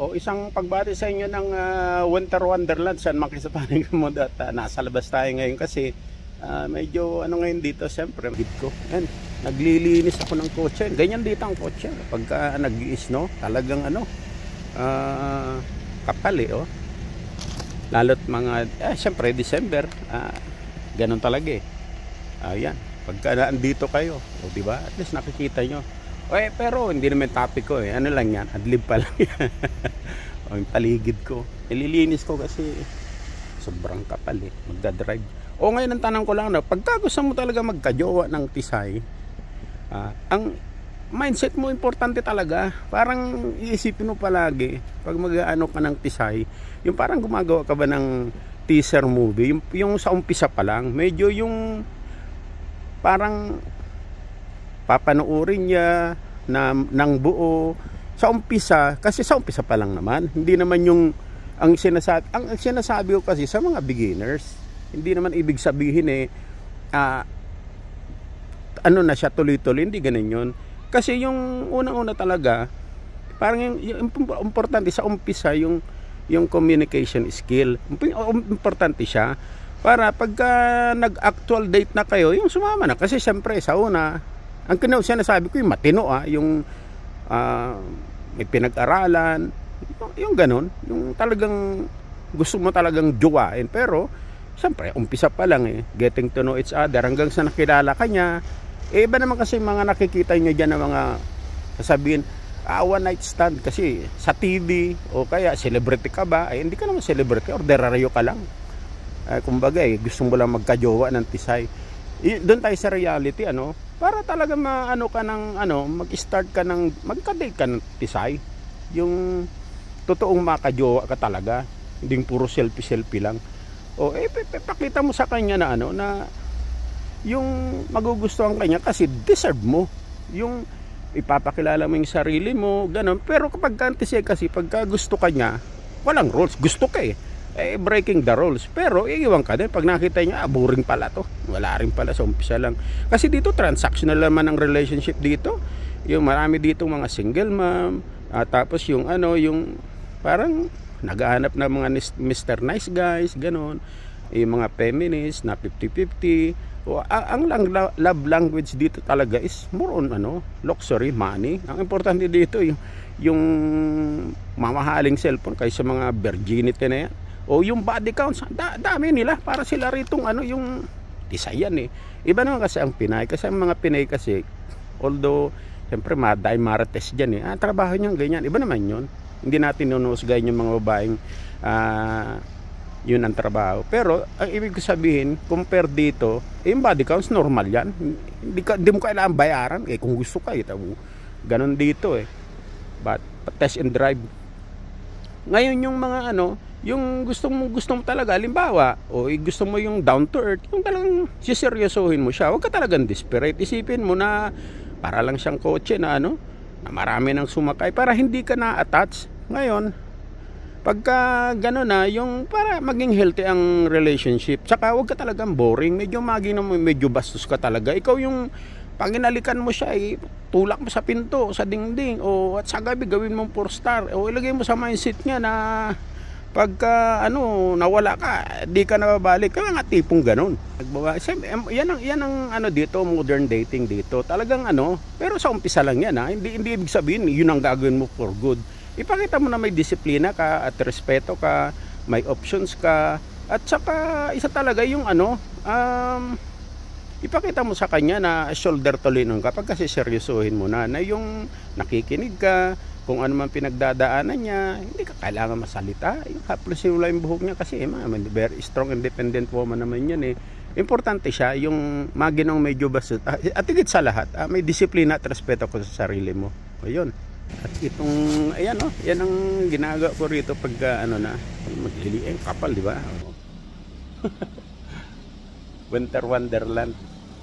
O isang pagbati sa inyo ng Winter Wonderland San Makisapaning Gamod at nasa labas tayo ngayon kasi medyo ano ngayon dito, siyempre gid ko. Yan, naglilinis ako ng kotse. Ganyan dito ang kotse. Pagka nag-i-snow, talagang ano, kapal oh. Lalo't mga, siyempre December, ganun talaga Ayan, pagka andito kayo, o diba? At least nakikita nyo. Pero hindi naman topic ko Ano lang yan, adlib pa lang yan. O yung paligid ko. Nililinis ko kasi sobrang kapal magdadrive. O ngayon ang tanong ko lang pagka gusto mo talaga magkajowa ng tisay, ang mindset mo importante talaga. Parang iisipin mo palagi pag mag-ano ka ng tisay, yung parang gumagawa ka ba ng teaser movie, yung sa umpisa pa lang, medyo yung parang papanoorin niya ng buo sa umpisa, kasi sa umpisa pa lang naman, hindi naman yung ang sinasabi ko kasi sa mga beginners, hindi naman ibig sabihin ano na siya tuloy-tuloy, hindi ganun yun. Kasi yung unang-una talaga, parang yung importante sa umpisa yung communication skill, importante siya para pagka nag-actual date na kayo, yung sumama na. Kasi siyempre sa una, ang sinasabi ko yung matino yung may pinag-aralan, yung ganun, yung talagang gusto mo talagang jowain. Pero siyempre umpisa pa lang getting to know each other hanggang sa nakilala ka niya. Iba naman kasi mga nakikita nyo dyan ng mga sasabihin, one night stand kasi sa TV o kaya celebrity ka ba, hindi ka naman celebrity, ordinaryo ka lang. Kumbaga gusto mo lang magkajowa ng tisay. Doon tayo sa reality para talaga maano ka ng mag-start ka ng magka-date ka ng tisay. Yung totoong makajowa ka talaga, hindi puro selfie lang. O pakita mo sa kanya na na yung magugustuhan kanya kasi deserve mo. Yung ipapakilala mo yung sarili mo, ganun. Pero kapag tisay kasi pagka gusto ka niya, walang rules, gusto ka breaking the rules. Pero iiwan ka din pag nakita niya, boring pala to, wala rin pala sa umpisa lang. Kasi dito transactional naman ang relationship dito. Yung marami dito mga single mom, tapos yung yung parang naghahanap ng mga Mr. Nice Guys, ganun. Yung mga feminist na 50-50. Ang love language dito talaga is more on luxury, money. Ang importante dito yung mamahaling cellphone kaysa mga virginity na yan. O yung body counts, dami nila para sila ritong yung tisayan Iba naman kasi ang Pinay. Kasi ang mga Pinay kasi, although siyempre maday marites dyan trabaho niyang ganyan. Iba naman yun. Hindi natin nunusgayin yung mga babaeng yun ang trabaho. Pero ang ibig sabihin, compare dito, yung body counts normal yan. Hindi mo kailangan bayaran kung gusto ka ganun dito but test and drive. Ngayon yung mga yung gusto mo talaga, halimbawa gusto mo yung down to earth, yung talagang siseryosohin mo siya, huwag ka talagang desperate. Isipin mo na para lang siyang kotse na na marami nang sumakay para hindi ka na-attach. Ngayon pagka gano'n yung para maging healthy ang relationship, tsaka huwag ka talagang boring, medyo bastos ka talaga. Ikaw yung pag inalikan mo siya tulak mo sa pinto, sa dingding, at sa gabi gawin mong 4-star, ilagay mo sa mindset niya na pagka nawala ka, di ka nababalik. Kaya nga tipong gano'n. Yan ang dito, modern dating dito. Talagang pero sa umpisa lang yan Hindi ibig sabihin yun ang gagawin mo for good. Ipakita mo na may disiplina ka at respeto ka, may options ka, at saka isa talaga yung ipakita mo sa kanya na shoulder to lean on ka pag kasi seryosohin mo na yung nakikinig ka, kung ano man pinagdadaanan niya, hindi ka kailangan masalita. Yung haplos yung buhok niya kasi very strong independent woman naman yan Importante siya yung maginong medyo bastos at higit sa lahat may disiplina at respeto ko sa sarili mo. Ayun. At itong yan ang ginagawa ko rito pag maglili kapal, di ba? Winter Wonderland.